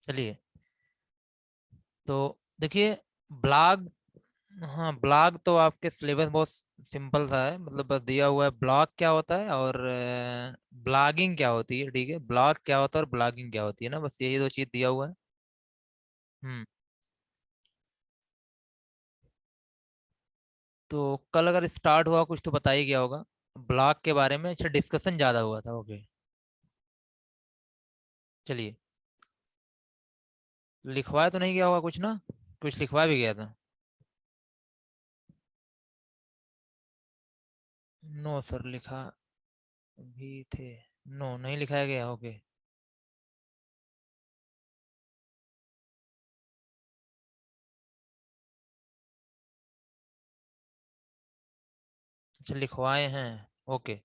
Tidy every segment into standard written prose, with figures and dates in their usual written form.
चलिए, तो देखिए, ब्लॉग, हाँ ब्लॉग तो आपके सिलेबस बहुत सिंपल सा है, मतलब बस दिया हुआ है ब्लॉग क्या होता है और ब्लॉगिंग क्या होती है। ठीक है, ब्लॉग क्या होता है और ब्लॉगिंग क्या होती है ना, बस यही दो चीज दिया हुआ है। हम्म। तो कल अगर स्टार्ट हुआ कुछ तो बता ही गया होगा ब्लॉग के बारे में। अच्छा, डिस्कशन ज्यादा हुआ था, ओके। चलिए, लिखवाया तो नहीं गया होगा कुछ ना, कुछ लिखवा भी गया था। नो सर, लिखा भी थे। नो, नहीं लिखाया गया, ओके। अच्छा, लिखवाए हैं, ओके।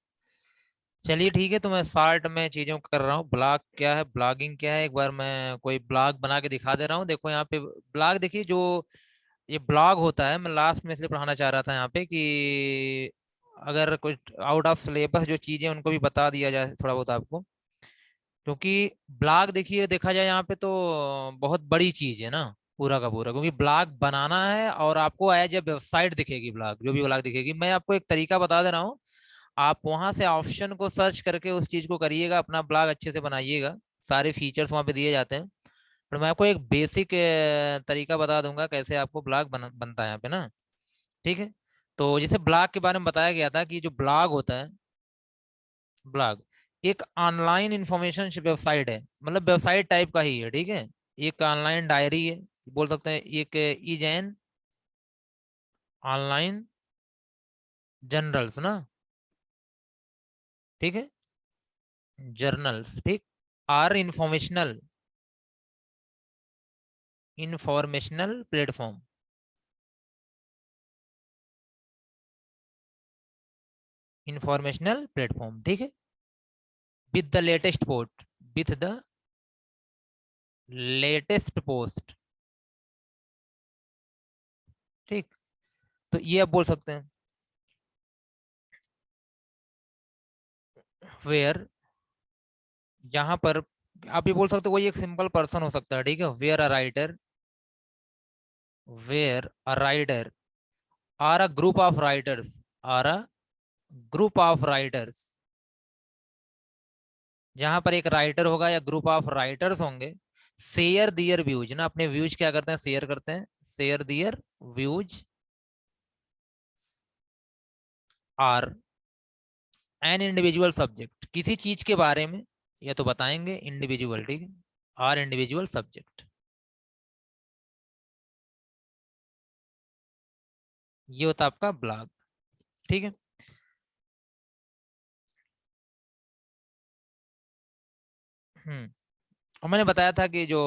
चलिए ठीक है, तो मैं शॉर्ट में चीजों को कर रहा हूँ। ब्लॉग क्या है, ब्लॉगिंग क्या है, एक बार मैं कोई ब्लॉग बना के दिखा दे रहा हूँ। देखो यहाँ पे ब्लॉग देखिए, जो ये ब्लॉग होता है, मैं लास्ट में इसलिए पढ़ाना चाह रहा था यहाँ पे कि अगर कुछ आउट ऑफ सिलेबस जो चीजें उनको भी बता दिया जाए थोड़ा बहुत आपको। क्योंकि ब्लॉग देखिए, देखा जाए यहाँ पे तो बहुत बड़ी चीज है ना, पूरा का पूरा। क्योंकि ब्लॉग बनाना है और आपको एज ए वेबसाइट दिखेगी, ब्लॉग जो भी ब्लॉग दिखेगी। मैं आपको एक तरीका बता दे रहा हूँ, आप वहां से ऑप्शन को सर्च करके उस चीज को करिएगा, अपना ब्लॉग अच्छे से बनाइएगा। सारे फीचर्स वहां पे दिए जाते हैं। पर मैं आपको एक बेसिक तरीका बता दूंगा कैसे आपको ब्लॉग बनता है यहाँ पे ना। ठीक है, तो जैसे ब्लॉग के बारे में बताया गया था कि जो ब्लॉग होता है, ब्लॉग एक ऑनलाइन इंफॉर्मेशन वेबसाइट है, मतलब वेबसाइट टाइप का ही है। ठीक है, एक ऑनलाइन डायरी है, बोल सकते हैं एक इज एन ऑनलाइन जर्नल्स ना। ठीक है, जर्नल्स, ठीक। Are informational, informational platform, informational platform, ठीक है। With the latest post, with the latest post, ठीक। तो ये आप बोल सकते हैं, वेयर, जहां पर आप ये बोल सकते हो कोई एक सिंपल पर्सन हो सकता है। ठीक है, where a writer, where a writer are a group of writers, are a group of writers, जहां पर एक राइटर होगा या ग्रुप ऑफ राइटर्स होंगे। शेयर दियर व्यूज ना, अपने व्यूज क्या करते हैं, शेयर करते हैं। Share their views are an individual subject, किसी चीज के बारे में या तो बताएंगे इंडिविजुअल, ठीक है। आर इंडिविजुअल सब्जेक्ट, ये होता है आपका ब्लॉग। ठीक है। और मैंने बताया था कि जो,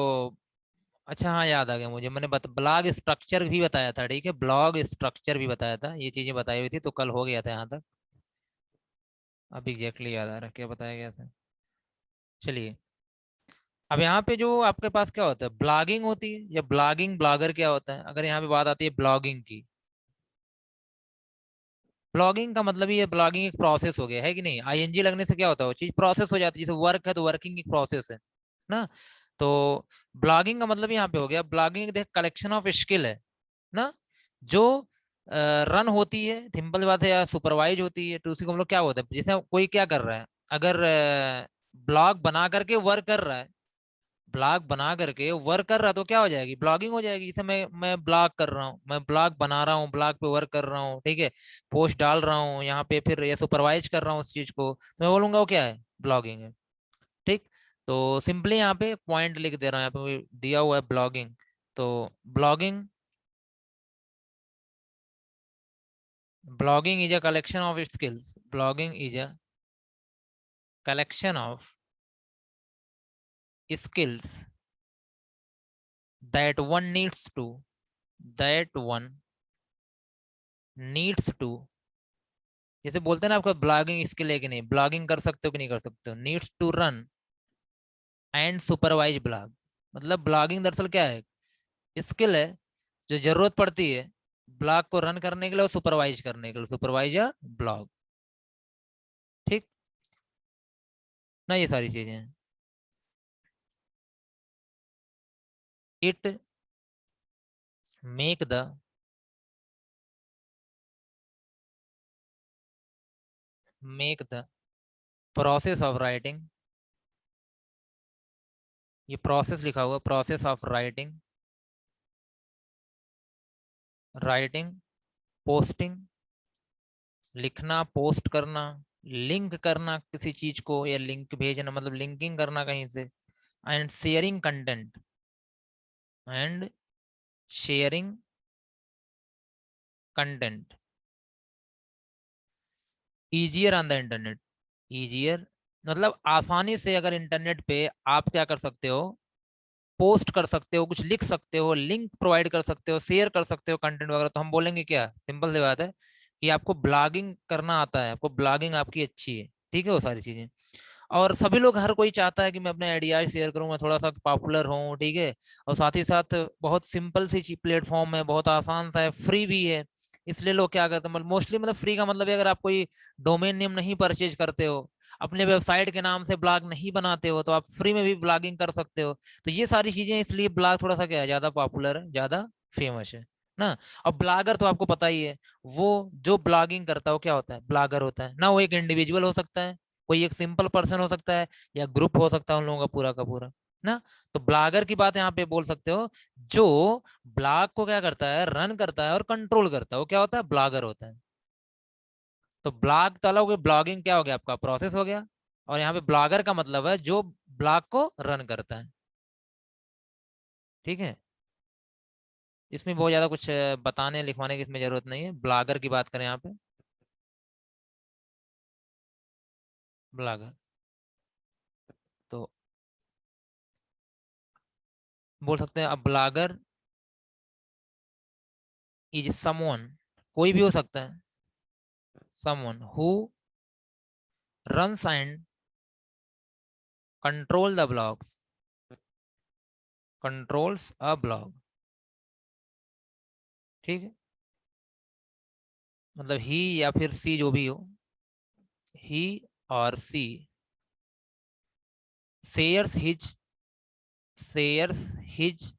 अच्छा हाँ याद आ गया मुझे, मैंने ब्लॉग स्ट्रक्चर भी बताया था। ठीक है, ब्लॉग स्ट्रक्चर भी बताया था, ये चीजें बताई हुई थी, तो कल हो गया था यहाँ तक। अब एग्जैक्टली याद आ रहा है क्या बताया गया था। चलिए, अब यहाँ पे जो आपके पास क्या होता है, ब्लॉगिंग होती है या ब्लॉगिंग, ब्लॉगर क्या होता है। अगर यहाँ पे बात आती है ब्लॉगिंग की, ब्लॉगिंग का मतलब ही है, ब्लॉगिंग एक प्रोसेस हो गया है कि नहीं। आईएनजी लगने से क्या होता है, वो चीज प्रोसेस हो जाती है। जैसे वर्क है तो वर्किंग एक प्रोसेस है ना। तो ब्लॉगिंग का मतलब यहाँ पे हो गया, ब्लॉगिंग देख कलेक्शन ऑफ स्किल है ना, जो रन होती है, सिंपल बात है, या सुपरवाइज होती है। तो उसी को हम लोग क्या होता है, जैसे कोई क्या कर रहा है, अगर ब्लॉग बना करके वर्क कर रहा है, ब्लॉग बना करके वर्क कर रहा है, तो क्या हो जाएगी, ब्लॉगिंग हो जाएगी। जैसे मैं ब्लॉग कर रहा हूँ, मैं ब्लॉग बना रहा हूँ, ब्लॉग पे वर्क कर रहा हूँ, ठीक है, पोस्ट डाल रहा हूँ यहाँ पे, फिर ये सुपरवाइज कर रहा हूँ उस चीज को, तो मैं बोलूंगा वो क्या है, ब्लॉगिंग है। ठीक। तो सिंपली यहाँ पे पॉइंट लिख दे रहा हूँ, यहाँ पे दिया हुआ है ब्लॉगिंग। तो blogging, blogging is a collection of its skills, blogging is a collection of skills that one needs to, that one needs to, जैसे बोलते हैं ना, आपका ब्लॉगिंग स्किल है कि नहीं, ब्लॉगिंग कर सकते हो कि नहीं कर सकते हो, needs to run and supervise blog. मतलब ब्लॉगिंग दरअसल क्या है, स्किल है जो जरूरत पड़ती है ब्लॉग को रन करने के लिए और सुपरवाइज करने के लिए, सुपरवाइज या ब्लॉग। ठीक ना, ये सारी चीजें हैं। It make the process of writing, ये प्रोसेस लिखा हुआ, प्रोसेस ऑफ राइटिंग, पोस्टिंग, लिखना, पोस्ट करना, लिंक करना किसी चीज को, या लिंक भेजना मतलब लिंकिंग करना कहीं से, and sharing content, and sharing content easier on the internet. Easier मतलब आसानी से, अगर इंटरनेट पे आप क्या कर सकते हो, पोस्ट कर सकते हो, कुछ लिख सकते हो, लिंक प्रोवाइड कर सकते हो, शेयर कर सकते हो कंटेंट वगैरह, तो हम बोलेंगे क्या, सिंपल सी बात है कि आपको ब्लॉगिंग करना आता है, आपको ब्लॉगिंग आपकी अच्छी है, ठीक है, वो सारी चीजें। और सभी लोग, हर कोई चाहता है कि मैं अपने आइडियाज शेयर करूं, मैं थोड़ा सा पॉपुलर हूं, ठीक है। और साथ ही साथ बहुत सिंपल सी प्लेटफॉर्म है, बहुत आसान सा है, फ्री भी है। इसलिए लोग क्या करते हैं, मोस्टली मतलब फ्री का मतलब है, अगर आप कोई डोमेन नेम नहीं परचेज करते हो, अपने वेबसाइट के नाम से ब्लॉग नहीं बनाते हो, तो आप फ्री में भी ब्लॉगिंग कर सकते हो। तो ये सारी चीजें, इसलिए ब्लॉग थोड़ा सा क्या है, ज्यादा पॉपुलर है, ज्यादा फेमस है ना। और ब्लॉगर तो आपको पता ही है, वो जो ब्लॉगिंग करता है वो क्या होता है, ब्लॉगर होता है ना। वो एक इंडिविजुअल हो सकता है, कोई एक सिंपल पर्सन हो सकता है, या ग्रुप हो सकता है उन लोगों का पूरा ना। तो ब्लॉगर की बात यहाँ पे बोल सकते हो, जो ब्लॉग को क्या करता है, रन करता है और कंट्रोल करता है, वो क्या होता है, ब्लॉगर होता है। तो ब्लॉग तो अलग हो गया, ब्लॉगिंग क्या हो गया, आपका प्रोसेस हो गया। और यहाँ पे ब्लॉगर का मतलब है जो ब्लॉग को रन करता है, ठीक है। इसमें बहुत ज्यादा कुछ बताने लिखवाने की इसमें जरूरत नहीं है, ब्लॉगर की बात करें यहाँ पे, ब्लॉगर। तो बोल सकते हैं अब, ब्लॉगर इज समवन, कोई भी हो सकता है, someone who runs and control the blogs, controls a blog, ठीक है। मतलब ही या फिर सी, जो भी हो, ही और सी शेयर्स हिज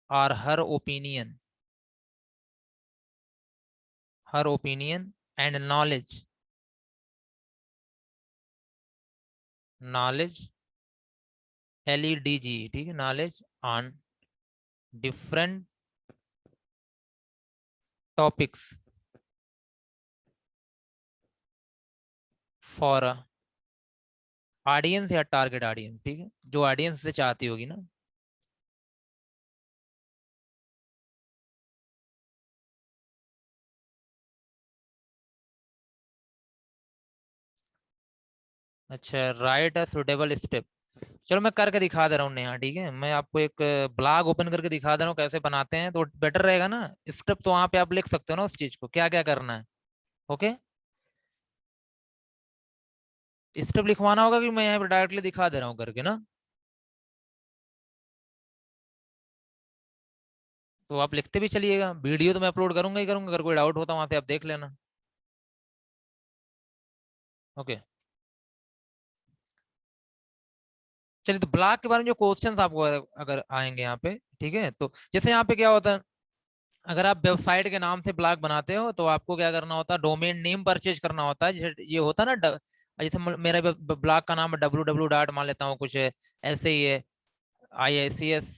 और हर ओपिनियन एंड नॉलेज LEDG, ठीक है, knowledge on different topics for audience या टारगेट ऑडियंस, ठीक है, जो ऑडियंस से चाहती होगी ना। अच्छा, राइट अ सुटेबल स्टेप। चलो मैं करके दिखा दे रहा हूँ नेहा, ठीक है, मैं आपको एक ब्लॉग ओपन करके दिखा दे रहा हूँ कैसे बनाते हैं, तो बेटर रहेगा ना। स्टेप तो वहां पे आप लिख सकते हो ना, उस चीज को क्या क्या करना है। ओके, स्टेप लिखवाना होगा कि मैं यहाँ पे डायरेक्टली दिखा दे रहा हूँ करके ना। तो आप लिखते भी चलिएगा, वीडियो तो मैं अपलोड करूंगा ही करूंगा, अगर कोई डाउट होता वहां से आप देख लेना। ओके, चलिए, तो ब्लॉग के बारे में जो क्वेश्चंस आपको अगर आएंगे यहाँ पे, ठीक है, तो जैसे यहाँ पे क्या होता है, अगर आप वेबसाइट के नाम से ब्लॉग बनाते हो, तो आपको क्या करना होता है, डोमेन नेम परचेज करना होता है। जैसे ये होता है ना, जैसे मेरा ब्लॉग का नाम है www डॉट, मान लेता हूँ कुछ ऐसे ही है, IICS,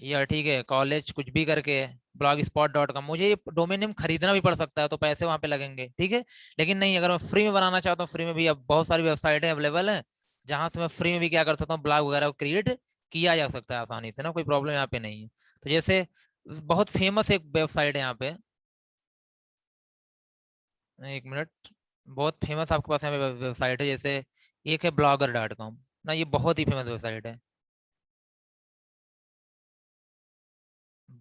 या ठीक है कॉलेज कुछ भी करके, blogspot.com, मुझे ये डोमेन नेम खरीदना भी पड़ सकता है, तो पैसे वहां पे लगेंगे, ठीक है। लेकिन नहीं, अगर मैं फ्री में बनाना चाहता हूँ, फ्री में भी अब बहुत सारी वेबसाइटें अवेलेबल है, जहां से मैं फ्री में भी क्या कर सकता हूँ, ब्लॉग वगैरह को क्रिएट किया जा सकता है आसानी से ना, कोई प्रॉब्लम यहाँ पे नहीं है। तो जैसे बहुत फेमस एक वेबसाइट है यहाँ पे, एक मिनट, बहुत फेमस आपके पास यहाँ पे वेबसाइट है, जैसे एक है blogger.com ना, ये बहुत ही फेमस वेबसाइट है,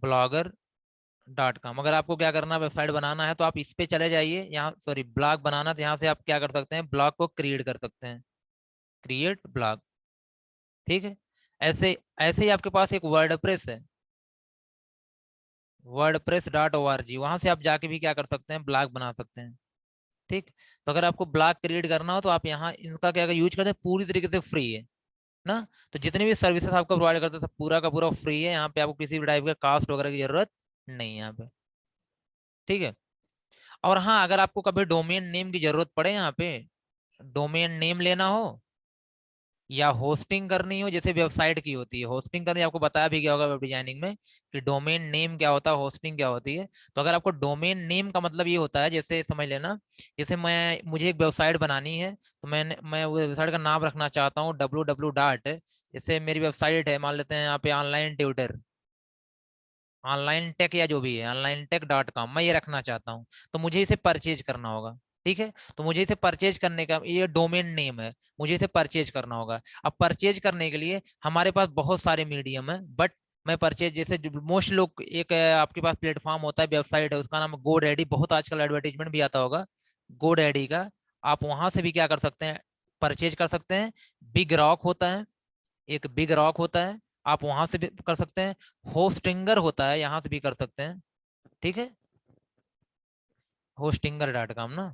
blogger.com। अगर आपको क्या करना, वेबसाइट बनाना है, तो आप इस पे चले जाइए, यहाँ सॉरी ब्लॉग बनाना, तो यहाँ से आप क्या कर सकते हैं, ब्लॉग को क्रिएट कर सकते हैं, क्रिएट ब्लॉग, ठीक है। ऐसे ऐसे ही आपके पास एक वर्डप्रेस है, wordpress.org, वहां से आप जाके भी क्या कर सकते हैं, ब्लॉग बना सकते हैं, ठीक। तो अगर आपको ब्लॉग क्रिएट करना हो, तो आप यहाँ इनका क्या यूज करते हैं, पूरी तरीके से फ्री है ना। तो जितने भी सर्विसेज आपको प्रोवाइड करता था पूरा का पूरा फ्री है, यहाँ पे आपको किसी भी टाइप का कास्ट वगैरह की जरूरत नहीं है यहाँ पे। ठीक है। और हाँ, अगर आपको कभी डोमेन नेम की जरूरत पड़े यहाँ पे, डोमेन नेम लेना हो या होस्टिंग करनी हो, जैसे वेबसाइट की होती है होस्टिंग करनी, आपको बताया भी गया होगा वेब डिजाइनिंग में कि डोमेन नेम क्या होता है, होस्टिंग क्या होती है। तो अगर आपको डोमेन नेम का मतलब ये होता है, जैसे समझ लेना, जैसे मुझे एक वेबसाइट बनानी है, तो मैं वो वेबसाइट का नाम रखना चाहता हूँ www डॉट, जैसे मेरी वेबसाइट है मान लेते हैं यहाँ पे ऑनलाइन ट्यूटर, ऑनलाइन टेक या जो भी है ऑनलाइन टेक डॉट कॉम, मैं ये रखना चाहता हूँ। तो मुझे इसे परचेज करना होगा। ठीक है। तो मुझे इसे परचेज करने का ये डोमेन नेम है, मुझे इसे परचेज करना होगा। अब परचेज करने के लिए हमारे पास बहुत सारे मीडियम है, बट मैं परचेज जैसे मोस्ट लोग एक आपके पास प्लेटफॉर्म होता है, वेबसाइट है, उसका नाम गो डैडी, बहुत आजकल एडवर्टीजमेंट भी आता होगा गो डैडी का। आप वहां से भी क्या कर सकते हैं, परचेज कर सकते हैं। बिग रॉक होता है, एक बिग रॉक होता है, आप वहां से भी कर सकते हैं। होस्टिंगर होता है, यहाँ से भी कर सकते हैं। ठीक है। होस्टिंगर डॉट कॉम ना,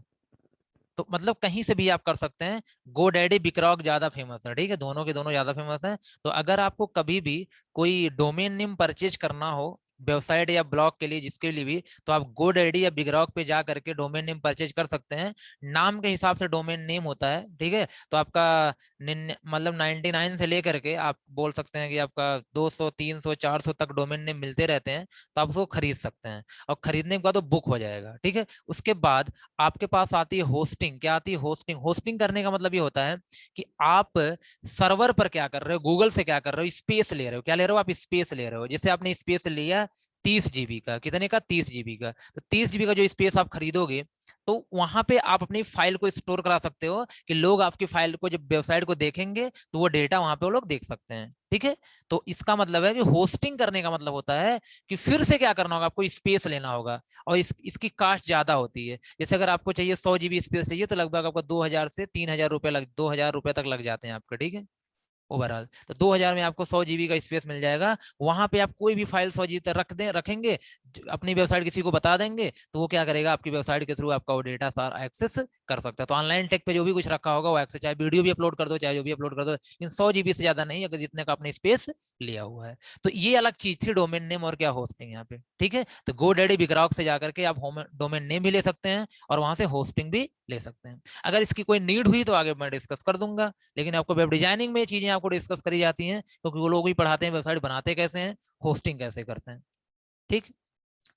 तो मतलब कहीं से भी आप कर सकते हैं। गोडैडी बिकरॉक ज्यादा फेमस है। ठीक है, दोनों के दोनों ज्यादा फेमस है। तो अगर आपको कभी भी कोई डोमेन नेम परचेज करना हो वेबसाइट या ब्लॉग के लिए, जिसके लिए भी, तो आप गोडैडी या बिगरॉक पे जा करके डोमेन नेम परचेज कर सकते हैं। नाम के हिसाब से डोमेन नेम होता है। ठीक है। तो आपका मतलब 99 से लेकर के आप बोल सकते हैं कि आपका 200 300 400 तक डोमेन नेम मिलते रहते हैं, तो आप उसको खरीद सकते हैं। और खरीदने के बाद वो बुक हो जाएगा। ठीक है। उसके बाद आपके पास आती है होस्टिंग। क्या आती है? होस्टिंग। होस्टिंग करने का मतलब ये होता है कि आप सर्वर पर क्या कर रहे हो, गूगल से क्या कर रहे हो, स्पेस ले रहे हो। क्या ले रहे हो? आप स्पेस ले रहे हो। जैसे आपने स्पेस लिया 30 GB का, कितने का? 30 GB का। तो 30 GB का जो स्पेस आप खरीदोगे, तो वहां पे आप अपनी फाइल को स्टोर करा सकते हो कि लोग आपकी फाइल को जब वेबसाइट को देखेंगे तो वो डेटा वहां पे वो लोग देख सकते हैं। ठीक है। तो इसका मतलब है कि होस्टिंग करने का मतलब होता है कि फिर से क्या करना होगा, आपको स्पेस लेना होगा। और इसकी कास्ट ज्यादा होती है। जैसे अगर आपको चाहिए 100 GB स्पेस चाहिए, तो लगभग आपको 2000 से 3000 रुपए तक लग जाते हैं आपके। ठीक है। ओवरऑल तो 2000 में आपको 100 GB का स्पेस मिल जाएगा। वहां पे आप कोई भी फाइल 100 GB तक रखेंगे, अपनी वेबसाइट किसी को बता देंगे, तो वो क्या करेगा, आपकी वेबसाइट के थ्रू आपका वो डेटा सारा एक्सेस कर सकता है। तो ऑनलाइन टेक पे जो भी कुछ रखा होगा वो एक्सेस, चाहे वीडियो भी अपलोड कर दो, चाहे जो भी अपलोड कर दो, लेकिन 100 GB से ज्यादा नहीं, अगर जितने का आपने स्पेस लिया हुआ है। तो ये अलग चीज थी डोमेन नेम और क्या होस्टिंग यहाँ पे। ठीक है। तो गो डैडी बिगरॉक से जाकर के आप डोमेन नेम भी ले सकते हैं और वहां से होस्टिंग भी ले सकते हैं। अगर इसकी कोई नीड हुई तो आगे मैं डिस्कस कर दूंगा। लेकिन आपको वेब डिजाइनिंग में ये चीजें आपको डिस्कस करी जाती हैं, क्योंकि वो लोग भी पढ़ाते हैं वेबसाइट बनाते कैसे हैं, होस्टिंग कैसे करते हैं। ठीक।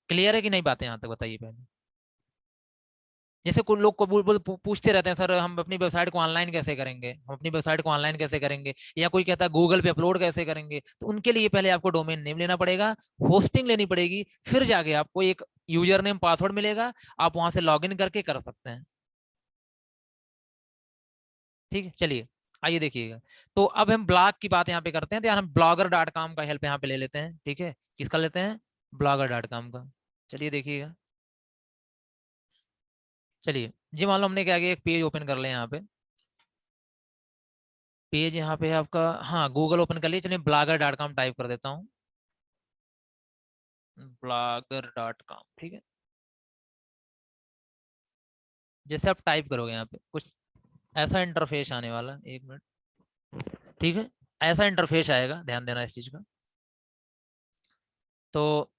क्लियर है कि नहीं बातें यहाँ तक? बताइए पहले। जैसे कुछ लोग को पूछते रहते हैं, सर हम अपनी वेबसाइट को ऑनलाइन कैसे करेंगे, हम अपनी वेबसाइट को ऑनलाइन कैसे करेंगे, या कोई कहता है गूगल पे अपलोड कैसे करेंगे। तो उनके लिए पहले आपको डोमेन नेम लेना पड़ेगा, होस्टिंग लेनी पड़ेगी, फिर जाके आपको एक यूजर नेम पासवर्ड मिलेगा, आप वहां से लॉग इन करके कर सकते हैं। ठीक है। चलिए आइए देखिएगा। तो अब हम ब्लॉग की बात यहाँ पे करते हैं, तो यार हम ब्लॉगर डॉट कॉम का हेल्प यहाँ पे ले लेते हैं। ठीक है। किसका लेते हैं? ब्लॉगर डॉट कॉम का। चलिए देखिएगा। चलिए जी, मान लो हमने क्या किया, एक पेज ओपन कर ले यहाँ पे। पेज यहाँ पे है आपका, हाँ गूगल ओपन कर लिया। चलिए ब्लॉगर डॉट कॉम टाइप कर देता हूँ, ब्लॉगर डॉट कॉम। ठीक है। जैसे आप टाइप करोगे यहाँ पे कुछ ऐसा इंटरफेस आने वाला है, एक मिनट। ठीक है। ऐसा इंटरफेस आएगा, ध्यान देना इस चीज का। तो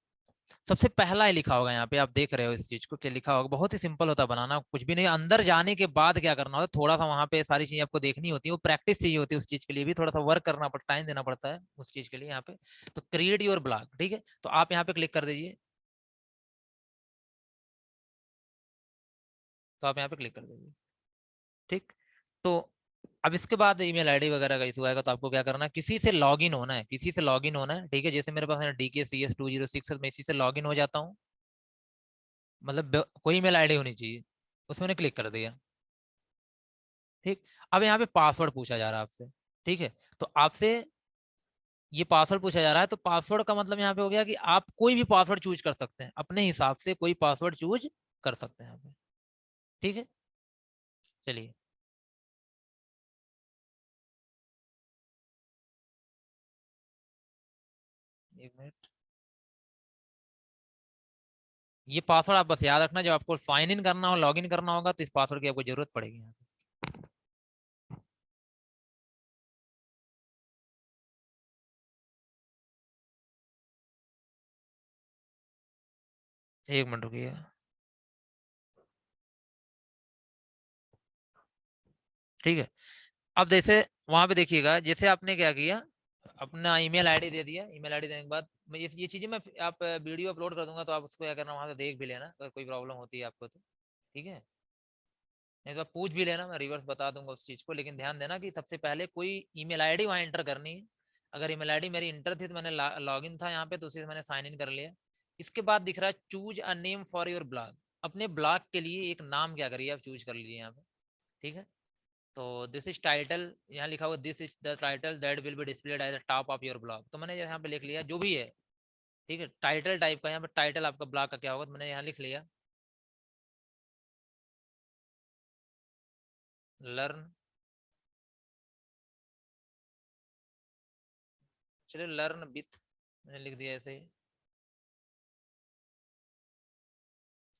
सबसे पहला ही लिखा होगा यहाँ पे, आप देख रहे हो इस चीज को, क्या लिखा होगा। बहुत ही सिंपल होता है बनाना, कुछ भी नहीं। अंदर जाने के बाद क्या करना होता है, थोड़ा सा वहां पे सारी चीजें आपको देखनी होती है, वो प्रैक्टिस चाहिए होती है उस चीज के लिए भी, थोड़ा सा वर्क करना पड़ता, टाइम देना पड़ता है उस चीज के लिए यहाँ पे। तो क्रिएट योर ब्लॉग। ठीक है। तो आप यहाँ पे क्लिक कर दीजिए। तो आप यहाँ पे क्लिक कर दीजिए। ठीक। तो अब इसके बाद ईमेल आईडी वगैरह का इशू आएगा, तो आपको क्या करना है, किसी से लॉग इन होना है, किसी से लॉग इन होना है। ठीक है। जैसे मेरे पास है DKCS206, मैं इसी से लॉग इन हो जाता हूँ। मतलब कोई ईमेल आईडी होनी चाहिए, उसमें मैंने क्लिक कर दिया। ठीक। अब यहाँ पे पासवर्ड पूछा जा रहा है आपसे। ठीक है। तो आपसे ये पासवर्ड पूछा जा रहा है, तो पासवर्ड का मतलब यहाँ पे हो गया कि आप कोई भी पासवर्ड चूज कर सकते हैं, अपने हिसाब से कोई पासवर्ड चूज कर सकते हैं यहाँ पे। ठीक है। चलिए। एक मिनट। ये पासवर्ड आप बस याद रखना, जब आपको साइन इन करना हो, लॉग इन करना होगा, तो इस पासवर्ड की आपको जरूरत पड़ेगी यहाँ पे। एक मिनट रुकिए। ठीक है, अब जैसे वहां पे देखिएगा, जैसे आपने क्या किया, अपना ईमेल आईडी दे दिया। ईमेल आईडी देने के बाद मैं ये चीजें मैं आप वीडियो अपलोड कर दूंगा, तो आप उसको क्या करना, वहां से देख भी लेना अगर कोई प्रॉब्लम होती है आपको तो। ठीक है, नहीं तो आप पूछ भी लेना, मैं रिवर्स बता दूंगा उस चीज को। लेकिन ध्यान देना कि सबसे पहले कोई ईमेल आईडी वहां एंटर करनी है। अगर ईमेल आईडी मेरी इंटर थी तो मैंने लॉग इन था यहाँ पे, तो उसी से मैंने साइन इन कर लिया। इसके बाद दिख रहा है choose a name for your blog. अपने ब्लॉग के लिए एक नाम क्या करिए आप चूज कर लीजिए यहाँ पे। ठीक है, तो दिस इज टाइटल, यहाँ लिखा हुआ this is the title that will be displayed at the top of your blog, तो मैंने यहाँ पे लिख लिया जो भी है। ठीक है, टाइटल टाइप का यहाँ पे टाइटल आपका ब्लॉग का क्या होगा, तो मैंने यहाँ लिख लिया लर्न। चलिए लर्न विथ मैंने लिख दिया ऐसे ही।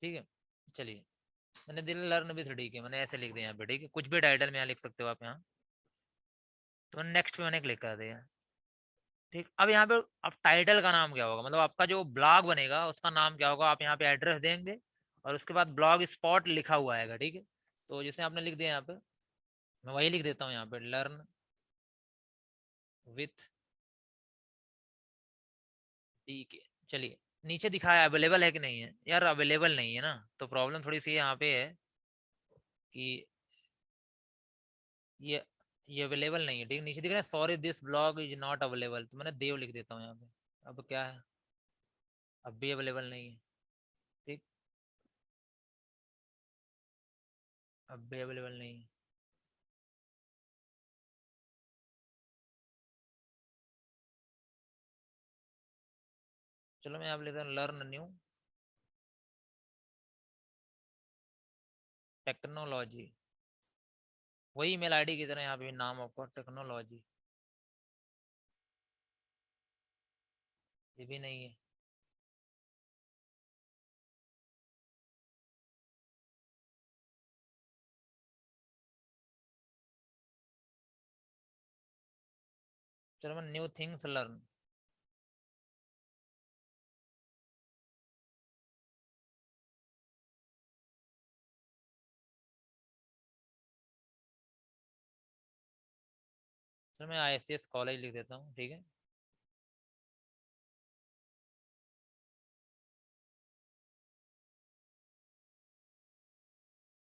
ठीक है, चलिए मैंने दिल लर्न विथ डी के मैंने ऐसे लिख दिया यहाँ पे। ठीक है, कुछ भी टाइटल में यहाँ लिख सकते हो आप यहाँ। तो नेक्स्ट पे मैंने क्लिक कर दिया। ठीक, अब यहाँ पे अब टाइटल का नाम क्या होगा, मतलब आपका जो ब्लॉग बनेगा उसका नाम क्या होगा, आप यहाँ पे एड्रेस देंगे और उसके बाद ब्लॉग स्पॉट लिखा हुआ आएगा। ठीक है, तो जैसे आपने लिख दिया यहाँ पे, मैं वही लिख देता हूँ यहाँ पे लर्न विथ डी के। चलिए, नीचे दिखाया अवेलेबल है कि नहीं है, यार अवेलेबल नहीं है ना, तो प्रॉब्लम थोड़ी सी यहाँ पे है कि ये ये अवेलेबल नहीं है। ठीक, नीचे दिख रहा है sorry this blog is not available, तो मैंने देव लिख देता हूँ यहाँ पे। अब क्या है, अब भी अवेलेबल नहीं है। ठीक, अब भी अवेलेबल नहीं है। चलो मैं यहाँ पे लेता हूँ लर्न न्यू टेक्नोलॉजी, वही मेल आईडी की तरह यहाँ पे भी नाम आपका टेक्नोलॉजी, ये भी नहीं है। चलो मैं न्यू थिंग्स लर्न, चलो मैं ICS कॉलेज लिख देता हूँ। ठीक है,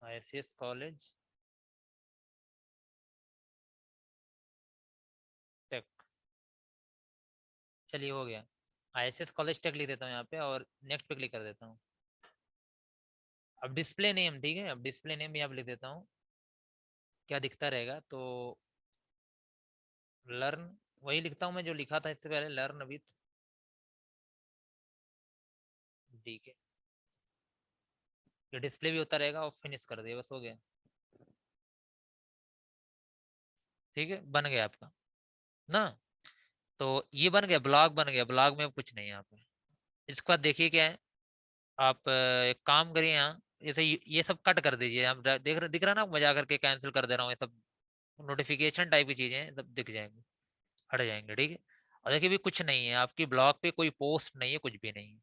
ICS कॉलेज टेक। चलिए हो गया, ICS कॉलेज टेक लिख देता हूँ यहाँ पे और नेक्स्ट पे क्लिक कर देता हूँ। अब डिस्प्ले नेम, ठीक है, अब डिस्प्ले नेम यहाँ पे लिख देता हूँ, क्या दिखता रहेगा तो लर्न, वही लिखता हूँ मैं जो लिखा था इससे पहले, लर्न विथ डी के। ये डिस्प्ले भी होता रहेगा और फिनिश कर दिया, बस हो गया। ठीक है, बन गया आपका ना। तो ये बन गया, ब्लॉग बन गया। ब्लॉग में अब कुछ नहीं है यहाँ पे। इसके बाद देखिए क्या है, आप एक काम करिए यहाँ, जैसे ये सब कट कर दीजिए। आप देख रहे, दिख रहा ना, मजा करके कैंसिल कर दे रहा हूँ ये सब। नोटिफिकेशन टाइप की चीजें हैं, सब दिख जाएंगे, हट जाएंगे। ठीक है, और देखिए भी कुछ नहीं है आपकी ब्लॉग पे, कोई पोस्ट नहीं है, कुछ भी नहीं है।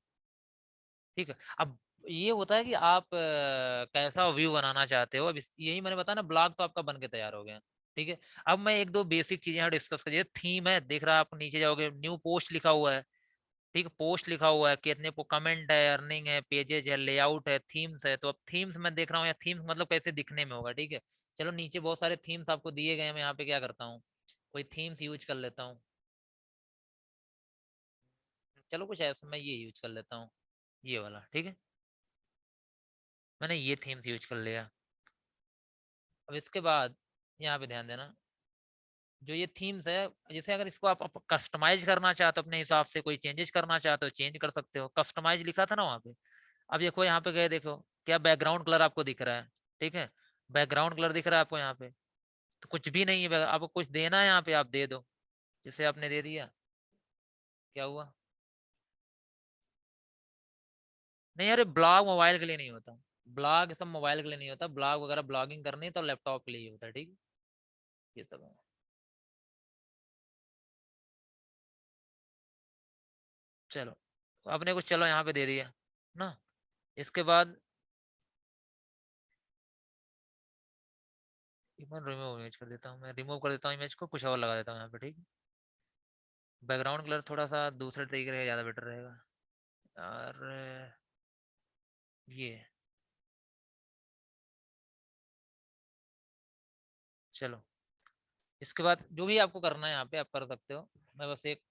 ठीक है, अब ये होता है कि आप कैसा व्यू बनाना चाहते हो। अब यही मैंने बताया ना, ब्लॉग तो आपका बन के तैयार हो गया। ठीक है, अब मैं एक दो बेसिक चीजें यहाँ डिस्कस करिए। थीम है, देख रहा है आप नीचे जाओगे, न्यू पोस्ट लिखा हुआ है। ठीक है, पोस्ट लिखा हुआ है, कितने को कमेंट है, अर्निंग है, पेजेज है, लेआउट है, थीम्स है। तो अब थीम्स मैं देख रहा हूँ, या थीम्स मतलब कैसे दिखने में होगा। ठीक है, चलो नीचे बहुत सारे थीम्स आपको दिए गए हैं, मैं यहाँ पे क्या करता हूँ, कोई थीम्स यूज कर लेता हूँ। चलो कुछ ऐसा मैं ये यूज कर लेता हूँ, ये वाला। ठीक है, मैंने ये थीम्स यूज कर लिया। अब इसके बाद यहाँ पे ध्यान देना, जो ये थीम्स है, जैसे अगर इसको आप कस्टमाइज करना चाहते हो अपने हिसाब से, कोई चेंजेस करना चाहते हो, चेंज कर सकते हो। कस्टमाइज लिखा था ना वहाँ पे, अब देखो यहाँ पे गए, देखो क्या बैकग्राउंड कलर आपको दिख रहा है। ठीक है, बैकग्राउंड कलर दिख रहा है आपको यहाँ पे, तो कुछ भी नहीं है। आपको कुछ देना है यहाँ पे, आप दे दो। जैसे आपने दे दिया, क्या हुआ, नहीं अरे ब्लॉग मोबाइल के लिए नहीं होता। ब्लॉग सब मोबाइल के लिए नहीं होता, ब्लॉग वगैरह ब्लॉगिंग करनी है तो लैपटॉप के लिए ही होता है। ठीक है, ये सब है। चलो, अपने कुछ चलो यहाँ पे दे दिया ना। इसके बाद रिमूव इमेज कर देता हूँ, मैं रिमूव कर देता हूँ इमेज को, कुछ और लगा देता हूँ यहाँ पे, ठीक है। बैकग्राउंड कलर थोड़ा सा दूसरे तरीके रहेगा, ज़्यादा बेटर रहेगा। और ये चलो, इसके बाद जो भी आपको करना है यहाँ पे आप कर सकते हो। मैं बस एक,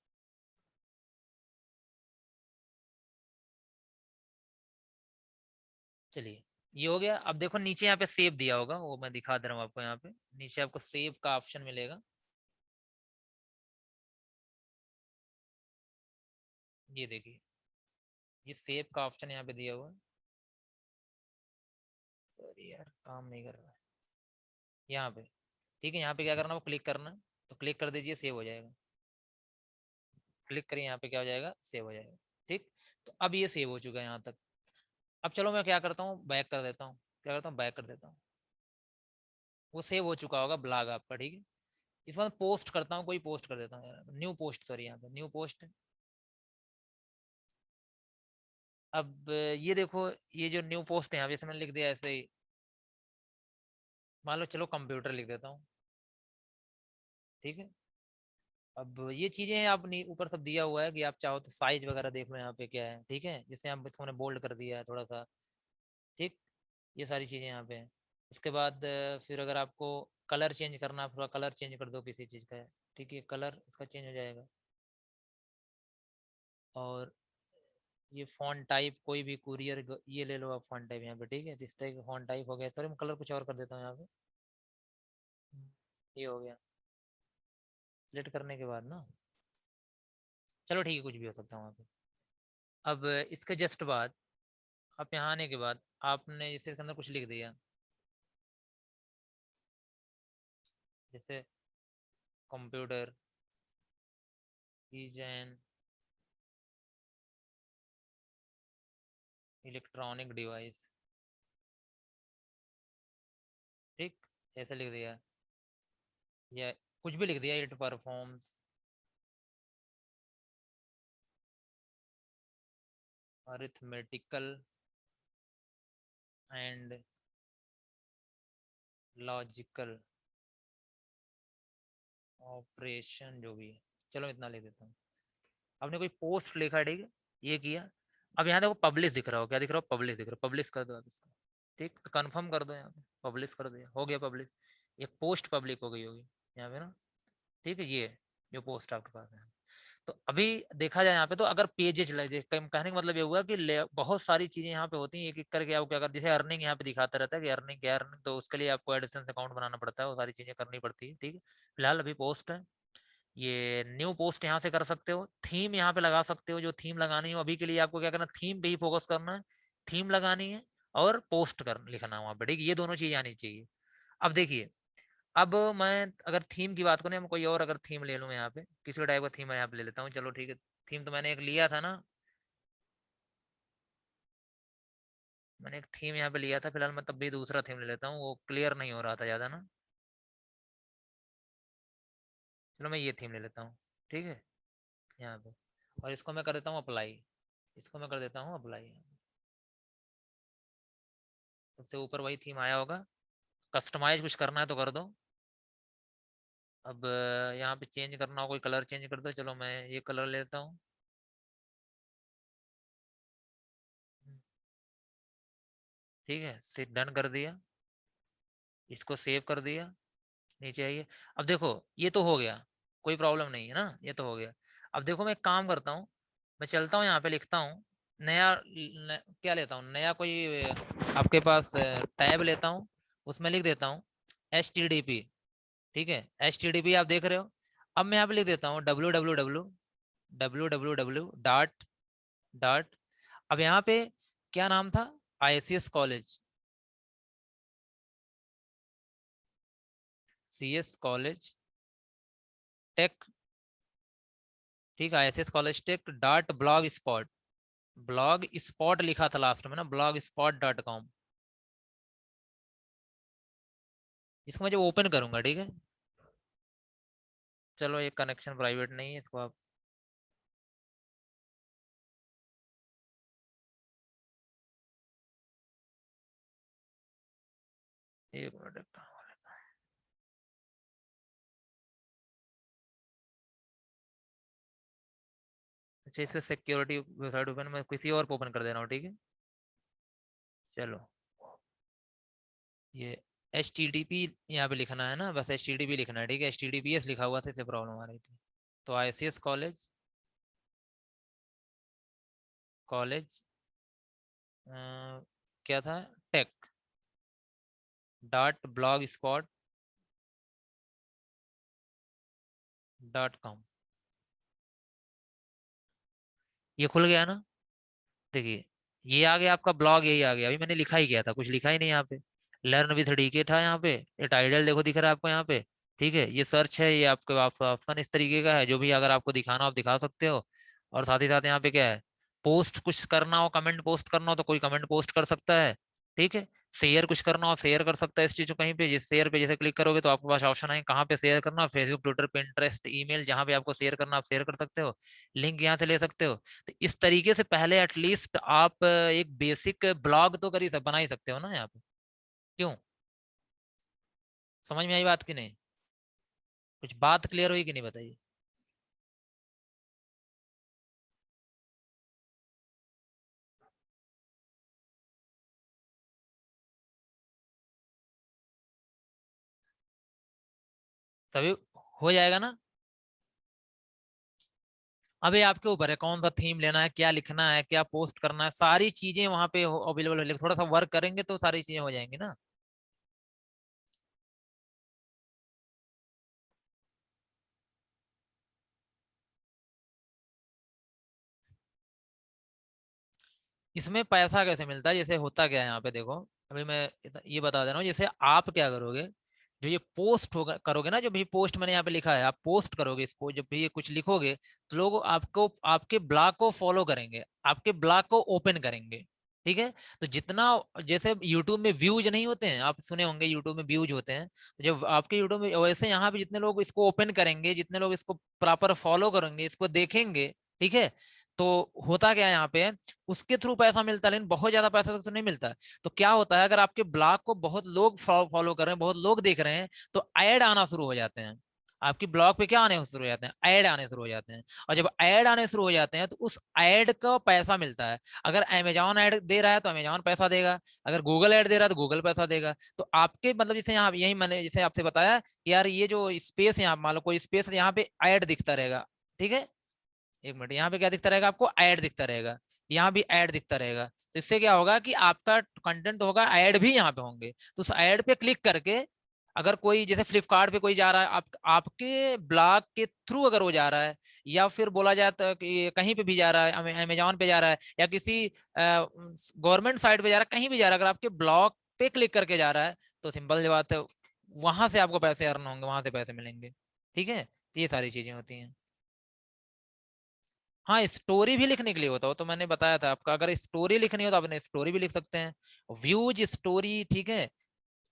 चलिए ये हो गया। अब देखो नीचे यहाँ पे सेव दिया होगा, वो मैं दिखा दे रहा हूँ आपको। यहाँ पे नीचे आपको सेव का ऑप्शन मिलेगा, ये देखिए, ये सेव का ऑप्शन यहाँ पे दिया हुआ है। सॉरी यार, काम नहीं कर रहा है यहाँ पे, ठीक है। यहाँ पे क्या करना है, वो क्लिक करना है, तो क्लिक कर दीजिए, सेव हो जाएगा। क्लिक करिए, यहाँ पे क्या हो जाएगा, सेव हो जाएगा, ठीक। तो अब ये सेव हो चुका है यहाँ तक। अब चलो मैं क्या करता हूँ, बैक कर देता हूँ, क्या करता हूँ, बैक कर देता हूँ। वो सेव हो चुका होगा ब्लॉग आपका, ठीक है। इस बार पोस्ट करता हूँ, कोई पोस्ट कर देता हूँ यार, न्यू पोस्ट, सॉरी यहाँ पे न्यू पोस्ट। अब ये देखो, ये जो न्यू पोस्ट है यहाँ पे, जैसे मैंने लिख दिया ऐसे ही, मान लो चलो कंप्यूटर लिख देता हूँ, ठीक है। अब ये चीजें हैं, आप ऊपर सब दिया हुआ है कि आप चाहो तो साइज वगैरह देख लो यहाँ पे क्या है, ठीक है। जैसे आप इसको मैंने बोल्ड कर दिया है थोड़ा सा, ठीक। ये सारी चीजें यहाँ पे हैं। उसके बाद फिर अगर आपको कलर चेंज करना, आप थोड़ा कलर चेंज कर दो किसी चीज़ का, ठीक है, कलर इसका चेंज हो जाएगा। और ये फॉन्ट टाइप, कोई भी कुरियर, ये ले लो आप फॉन्ट टाइप यहाँ पे, ठीक है। जिस टाइप का फॉन्ट टाइप हो गया, सॉरी मैं कलर कुछ और कर देता हूँ यहाँ पे। ये हो गया, सिलेक्ट करने के बाद ना, चलो ठीक है, कुछ भी हो सकता है वहाँ पे। अब इसके जस्ट बाद, आप यहाँ आने के बाद आपने जैसे इसके अंदर कुछ लिख दिया, जैसे computer is an electronic device, ठीक, ऐसे लिख दिया, या कुछ भी लिख दिया, it performs arithmetical and logical operation, जो भी है, चलो इतना लिख देता हूँ। आपने कोई पोस्ट लिखा है, ठीक है, ये किया। अब यहाँ देखो पब्लिश दिख रहा हो, क्या दिख रहा हो, पब्लिश दिख रहा हो, पब्लिश कर दो आप इसको, ठीक। तो कन्फर्म कर दो यहाँ पे, पब्लिश कर दिया, हो गया पब्लिश। एक पोस्ट पब्लिक हो गई होगी यहाँ पे ना, ठीक है। ये जो पोस्ट आपके पास है, तो अभी देखा जाए यहाँ पे, तो अगर पेजेस लगे, कहने का मतलब ये हुआ कि बहुत सारी चीजें यहाँ पे होती हैं, एक एक करके आपको क्या कर, जैसे अर्निंग यहाँ पे दिखाता रहता है कि अर्निंग क्या अर्निंग, तो उसके लिए आपको एडसेंस अकाउंट बनाना पड़ता है, वो सारी चीजें करनी पड़ती है, ठीक है। फिलहाल अभी पोस्ट है, ये न्यू पोस्ट यहाँ से कर सकते हो, थीम यहाँ पे लगा सकते हो, जो थीम लगानी हो अभी के लिए आपको क्या करना, थीम पे ही फोकस करना है, थीम लगानी है और पोस्ट कर लिखना है वहाँ पे, ठीक है। ये दोनों चीजें आनी चाहिए। अब देखिए, अब मैं अगर थीम की बात करूँ, मैं कोई और अगर थीम ले लूँ यहाँ पे, किसी टाइप का थीम मैं यहाँ पे ले लेता हूँ, चलो ठीक है। थीम तो मैंने एक लिया था ना, मैंने एक थीम यहाँ पे लिया था, फिलहाल मैं तब भी दूसरा थीम ले लेता हूँ, वो क्लियर नहीं हो रहा था ज़्यादा ना। चलो मैं ये थीम ले लेता हूँ, ठीक है, यहाँ पे। और इसको मैं कर देता हूँ अप्लाई, इसको मैं कर देता हूँ अप्लाई। सबसे ऊपर वही थीम आया होगा, कस्टमाइज कुछ करना है तो कर दो। अब यहाँ पे चेंज करना हो, कोई कलर चेंज कर दो, चलो मैं ये कलर लेता हूँ। ठीक है, सिट डन कर दिया, इसको सेव कर दिया, नीचे आइए। अब देखो ये तो हो गया, कोई प्रॉब्लम नहीं है ना, ये तो हो गया। अब देखो मैं एक काम करता हूँ, मैं चलता हूँ यहाँ पे, लिखता हूँ नया क्या लेता हूँ, नया कोई आपके पास टैब लेता हूँ, उसमें लिख देता हूँ HTTP, ठीक है। HTTP आप देख रहे हो। अब मैं यहाँ पे लिख देता हूँ www डॉट डॉट, अब यहाँ पे क्या नाम था, ICS college, CS college tech, ठीक है, ICS college tech dot blog spot, blog spot लिखा था लास्ट में ना, blogspot.com, इसको मैं जब ओपन करूंगा, ठीक है, चलो ये कनेक्शन प्राइवेट नहीं है, इसको आप एक मिनट। अच्छा, इसका सिक्योरिटी वेबसाइट ओपन, मैं किसी और को ओपन कर दे रहा हूँ, ठीक है। चलो, ये एच टी टी पी यहाँ पे लिखना है ना, बस एच टी टी पी लिखना है, ठीक है। H T T P S लिखा हुआ था, इससे प्रॉब्लम आ रही थी। तो I C S college, college क्या था, tech dot blog spot .com। ये खुल गया ना। देखिए, ये आ गया आपका ब्लॉग, यही आ गया। अभी मैंने लिखा ही क्या था, कुछ लिखा ही नहीं यहाँ पे। लर्न विथ डीके था यहाँ पे। ये टाइटल देखो दिख रहा है आपको यहाँ पे, ठीक है। ये सर्च है, ये आपके ऑप्शन इस तरीके का है, जो भी अगर आपको दिखाना हो आप दिखा सकते हो। और साथ ही साथ यहाँ पे क्या है, पोस्ट कुछ करना हो, कमेंट पोस्ट करना हो तो कोई कमेंट पोस्ट कर सकता है, ठीक है। शेयर कुछ करना हो शेयर कर सकता है इस चीज को कहीं पे। जिस शेयर पे जैसे क्लिक करोगे तो आपके पास ऑप्शन है कहाँ पे शेयर करना, फेसबुक, ट्विटर, पिंटरेस्ट, ईमेल, जहाँ पे आपको शेयर करना आप शेयर कर सकते हो। लिंक यहाँ से ले सकते हो। तो इस तरीके से पहले एटलीस्ट आप एक बेसिक ब्लॉग तो बना ही सकते हो ना यहाँ पे। क्यों, समझ में आई बात कि नहीं? कुछ बात क्लियर हुई कि नहीं, बताइए। सभी हो जाएगा ना। अबे आपके ऊपर है कौन सा थीम लेना है, क्या लिखना है, क्या पोस्ट करना है, सारी चीजें वहां पे अवेलेबल है। थोड़ा सा वर्क करेंगे तो सारी चीजें हो जाएंगी ना। इसमें पैसा कैसे मिलता है, जैसे होता क्या है यहाँ पे देखो। अभी मैं ये बता दे रहा हूँ। जैसे आप क्या करोगे, जो ये पोस्ट होगा करोगे ना, जो भी पोस्ट मैंने यहाँ पे लिखा है, आप पोस्ट करोगे इसको, जब भी ये कुछ लिखोगे तो लोग आपको आपके ब्लॉग को फॉलो करेंगे, आपके ब्लॉग को ओपन करेंगे, ठीक है। तो जितना, जैसे यूट्यूब में व्यूज नहीं होते हैं, आप सुने होंगे यूट्यूब में व्यूज होते हैं, तो जब आपके यूट्यूब में, वैसे यहाँ पे जितने लोग इसको ओपन करेंगे, जितने लोग इसको प्रॉपर फॉलो करेंगे, इसको देखेंगे, ठीक है। तो होता क्या है यहाँ पे, उसके थ्रू पैसा मिलता है, लेकिन बहुत ज्यादा पैसा तो नहीं मिलता। तो क्या होता है, अगर आपके ब्लॉग को बहुत लोग फॉलो कर रहे हैं, बहुत लोग देख रहे हैं, तो ऐड आना शुरू हो जाते हैं। आपकी ब्लॉग पे क्या आने शुरू हो जाते हैं, ऐड आने शुरू हो जाते हैं। और जब ऐड आने शुरू हो जाते हैं तो उस ऐड का पैसा मिलता है। अगर अमेजॉन ऐड दे रहा है तो अमेजॉन पैसा देगा, अगर गूगल ऐड दे रहा है तो गूगल पैसा देगा। तो आपके मतलब जैसे यहाँ यही मैंने जैसे आपसे बताया कि यार ये जो स्पेस यहाँ मान लो कोई स्पेस यहाँ पे ऐड दिखता रहेगा, ठीक है। एक मिनट, यहाँ पे क्या दिखता रहेगा आपको, ऐड दिखता रहेगा। यहाँ भी ऐड दिखता रहेगा। तो इससे क्या होगा कि आपका कंटेंट होगा, ऐड भी यहाँ पे होंगे। तो उस ऐड पे क्लिक करके, अगर कोई जैसे फ्लिपकार्ट पे कोई जा रहा है, आपके ब्लॉग के थ्रू अगर वो जा रहा है, या फिर बोला जाए तो कि कहीं पे भी जा रहा है, अमेजोन पे जा रहा है, या किसी गवर्नमेंट साइट पे जा रहा है, कहीं भी जा रहा है, अगर आपके ब्लॉग पे क्लिक करके जा रहा है, तो सिंपल सी बात है, वहां से आपको पैसे अर्न होंगे, वहां से पैसे मिलेंगे, ठीक है। तो ये सारी चीजें होती हैं। हाँ, स्टोरी भी लिखने के लिए होता हो तो मैंने बताया था आपका, अगर स्टोरी लिखनी हो तो अपने स्टोरी भी लिख सकते हैं। व्यूज, स्टोरी, ठीक है।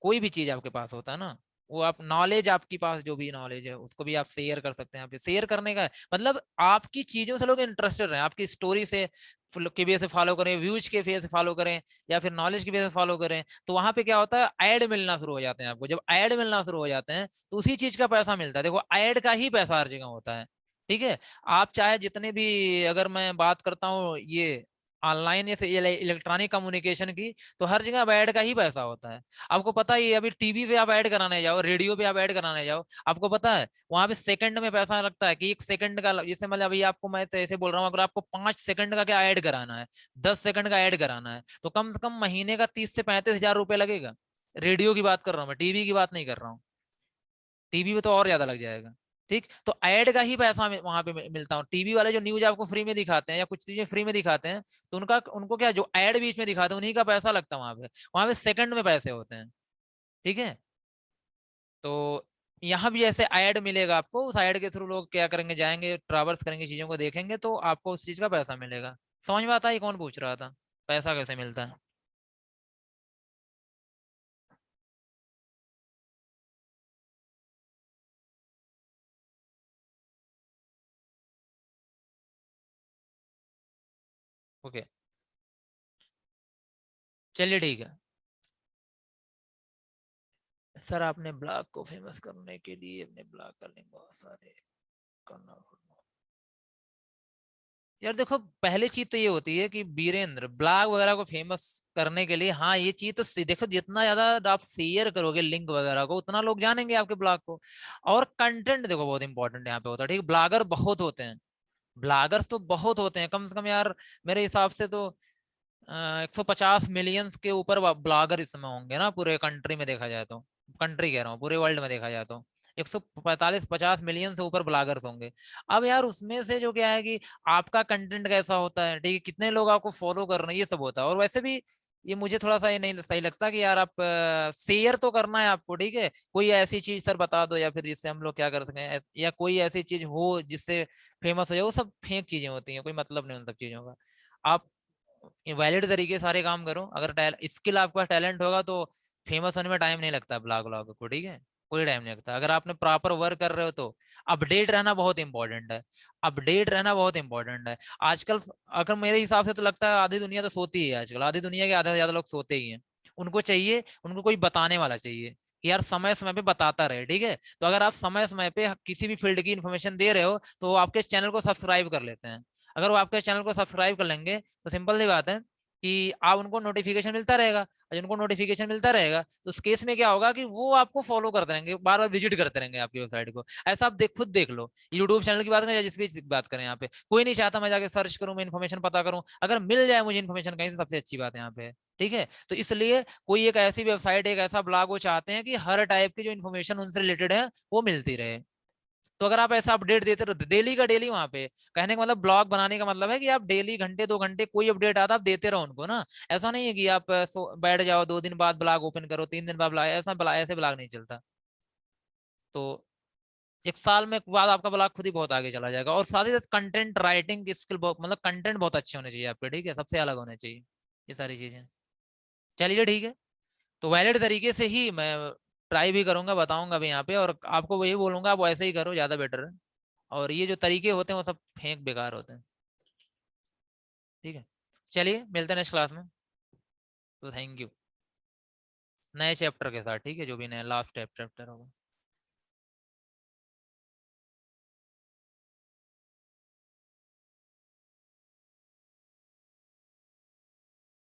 कोई भी चीज आपके पास होता है ना, वो आप नॉलेज, आपके पास जो भी नॉलेज है उसको भी आप शेयर कर सकते हैं। आप शेयर करने का मतलब आपकी चीजों से लोग इंटरेस्टेड रहे, आपकी स्टोरी से के बेस से फॉलो करें, व्यूज के बेस से फॉलो करें, या फिर नॉलेज के बेस से फॉलो करें। तो वहां पे क्या होता है, ऐड मिलना शुरू हो जाते हैं आपको। जब ऐड मिलना शुरू हो जाते हैं तो उसी चीज का पैसा मिलता है। देखो, ऐड का ही पैसा हर जगह होता है, ठीक है। आप चाहे जितने भी, अगर मैं बात करता हूँ ये ऑनलाइन या इलेक्ट्रॉनिक कम्युनिकेशन की, तो हर जगह अब ऐड का ही पैसा होता है। आपको पता ही है, अभी टीवी पे आप ऐड कराने जाओ, रेडियो पे आप ऐड कराने जाओ, आपको पता है वहां पे सेकंड में पैसा लगता है कि 1 सेकंड का। जैसे मतलब अभी आपको मैं तो ऐसे बोल रहा हूँ, अगर आपको 5 सेकंड का क्या ऐड कराना है, 10 सेकंड का ऐड कराना है, तो कम से कम महीने का 30 से 35 हजार रुपये लगेगा। रेडियो की बात कर रहा हूँ मैं, टीवी की बात नहीं कर रहा हूँ। टीवी पे तो और ज्यादा लग जाएगा, ठीक। तो ऐड का ही पैसा वहां पे मिलता हूँ। टीवी वाले जो न्यूज आपको फ्री में दिखाते हैं या कुछ चीजें फ्री में दिखाते हैं, तो उनका उनको क्या, जो ऐड बीच में दिखाते हैं उन्हीं का पैसा लगता है वहां पे। वहां पे सेकंड में पैसे होते हैं, ठीक है। तो यहाँ भी ऐसे ऐड मिलेगा आपको, उस ऐड के थ्रू लोग क्या करेंगे, जाएंगे, ट्रैवल्स करेंगे, चीजों को देखेंगे, तो आपको उस चीज का पैसा मिलेगा। समझ में आता है? ये कौन पूछ रहा था, पैसा कैसे मिलता है? ओके, चलिए ठीक है। सर आपने ब्लॉग को फेमस करने के लिए अपने ब्लॉग का लिंक बहुत सारे करना होगा। यार देखो पहली चीज तो ये होती है कि वीरेंद्र ब्लॉग वगैरह को फेमस करने के लिए, हाँ ये चीज तो देखो जितना ज्यादा आप शेयर करोगे लिंक वगैरह को उतना लोग जानेंगे आपके ब्लॉग को। और कंटेंट देखो बहुत इंपॉर्टेंट यहाँ पे होता है, ठीक है। ब्लॉगर बहुत होते हैं, ब्लॉगर्स तो बहुत होते हैं, कम से कम यार मेरे हिसाब से तो 150 मिलियंस के ऊपर ब्लॉगर इसमें होंगे ना पूरे कंट्री में देखा जाए तो। कंट्री कह रहा हूँ, पूरे वर्ल्ड में देखा जाए तो 145-50 मिलियन से ऊपर ब्लॉगर्स होंगे। अब यार उसमें से जो क्या है कि आपका कंटेंट कैसा होता है, ठीक है, कितने लोग आपको फॉलो कर रहे हैं, ये सब होता है। और वैसे भी ये मुझे थोड़ा सा ये नहीं सही लगता कि यार आप शेयर तो करना है आपको, ठीक है, कोई ऐसी चीज सर बता दो या फिर जिससे हम लोग क्या कर सकें, या कोई ऐसी चीज हो जिससे फेमस हो जाए, वो सब फेक चीजें होती हैं, कोई मतलब नहीं उन सब चीजों का। आप वैलिड तरीके से सारे काम करो, अगर स्किल आपके पास टैलेंट होगा तो फेमस होने में टाइम नहीं लगता ब्लॉग व्लॉग को, ठीक है, कोई टाइम नहीं लगता अगर आपने प्रॉपर वर्क कर रहे हो तो। अपडेट रहना बहुत इंपॉर्टेंट है, अपडेट रहना बहुत इंपॉर्टेंट है आजकल। अगर मेरे हिसाब से तो लगता है आधी दुनिया तो सोती है आजकल, आधी दुनिया के आधे से ज्यादा लोग सोते ही हैं। उनको चाहिए, उनको कोई बताने वाला चाहिए कि यार समय समय पे बताता रहे, ठीक है। तो अगर आप समय समय पे किसी भी फील्ड की इन्फॉर्मेशन दे रहे हो तो वो आपके चैनल को सब्सक्राइब कर लेते हैं। अगर वो आपके चैनल को सब्सक्राइब कर लेंगे तो सिंपल सी बात है कि आप उनको नोटिफिकेशन मिलता रहेगा, और जिनको नोटिफिकेशन मिलता रहेगा तो उस केस में क्या होगा कि वो आपको फॉलो करते रहेंगे, बार बार विजिट करते रहेंगे आपकी वेबसाइट को। ऐसा आप खुद देख लो, यूट्यूब चैनल की बात करें या जिस भी बात करें, यहाँ पे कोई नहीं चाहता मैं जाके सर्च करूं, मैं इन्फॉर्मेशन पता करूं, अगर मिल जाए मुझे इन्फॉर्मेशन कहीं से सबसे अच्छी बात है यहाँ पे, ठीक है। तो इसलिए कोई एक ऐसी वेबसाइट, एक ऐसा ब्लॉग वो चाहते हैं कि हर टाइप की जो इन्फॉर्मेशन उनसे रिलेटेड है वो मिलती रहे। तो अगर आप ऐसा अपडेट देते रहो डेली का डेली, वहां पे कहने का मतलब ब्लॉग बनाने का मतलब है कि आप डेली घंटे 2 घंटे कोई अपडेट आता आप देते रहो उनको ना। ऐसा नहीं है कि आप बैठ जाओ 2 दिन बाद ब्लॉग ओपन करो, 3 दिन बाद ब्लॉग, ऐसे ब्लॉग नहीं चलता। तो 1 साल में बाद आपका ब्लॉग खुद ही बहुत आगे चला जाएगा। और साथ ही साथ कंटेंट राइटिंग की स्किल बहुत, मतलब कंटेंट बहुत अच्छे होने चाहिए आपके, ठीक है, सबसे अलग होने चाहिए ये सारी चीजें। चलिए ठीक है, तो वैलिड तरीके से ही मैं ट्राई भी करूंगा, बताऊंगा भी यहाँ पे, और आपको वही बोलूंगा आप वैसे ही करो, ज्यादा बेटर है। और ये जो तरीके होते हैं वो सब फेंक बेकार होते हैं, ठीक है। चलिए मिलते हैं नेक्स्ट क्लास में। तो थैंक यू, नए चैप्टर के साथ, ठीक है, जो भी नया लास्ट चैप्टर होगा।